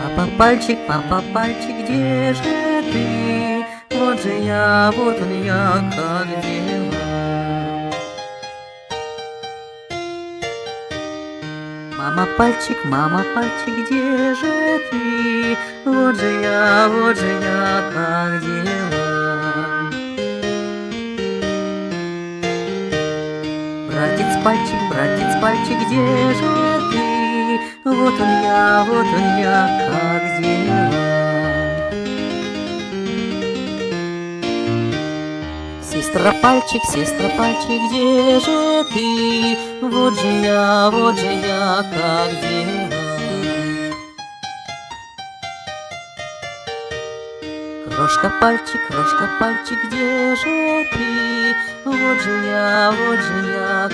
Папа, пальчик, где же ты? Вот же я, вот он я, как дела? Мама, пальчик, где же ты? Вот же я, как дела? Братец, пальчик, где же ты? Вот он я, как дела? Сестра, пальчик, где же ты? Вот же я, как дела? Крошка, пальчик, где же ты? Вот же я,